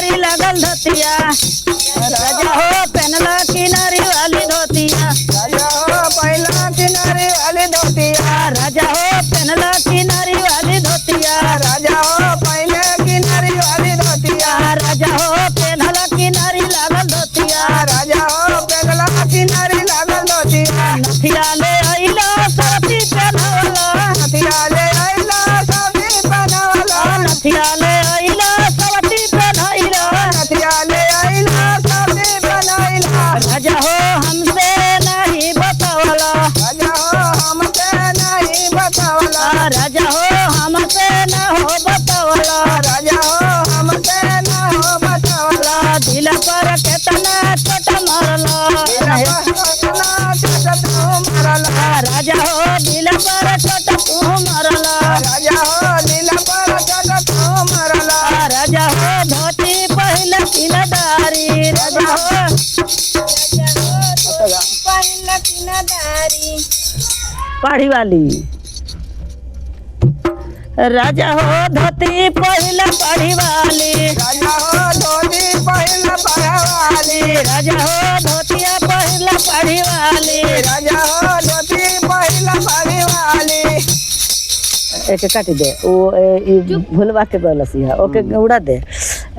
किनारी लागल धोतिया राजा हो पहनला किनारी वाली धोतिया राजा हो पहला किनारी वाली धोतिया राजा हो पहनला किनारी वाली धोतिया राजा हो पहले किनारी वाली धोतिया राजा हो पहनला किनारी लागल धोतिया राजा हो पहला किनारी लागल धोतिया नथिया ले आइला साथी पहनवला नथिया ले आइला साथी पहनवला नथिया ले आइला साथी पहनइला नथिया ले आइला साथी पहनइला राजा हो हमसे नहीं बतावला राजा हो हमसे नहीं बतावला राजा हो हमसे न हो बतावला राजा हो हमसे न हो बतावला दिल पर केतना चोट मारला राजा हो दिल पर चोट तू मारला राजा हो दिल पर चोट तू मारला राजा हो धोती पहिल किनादारी राजा हो पहिल किनादारी पढ़ी वाली राजा हो धोती पहिल पढ़ी वाली राजा हो धोती पहिल पढ़वाली राजा हो धोतिया पहिल पढ़ी वाली राजा हो धोती पहिल पढ़वाली एक काटी दे वो भूलवा के बोलसी है ओके उड़ा दे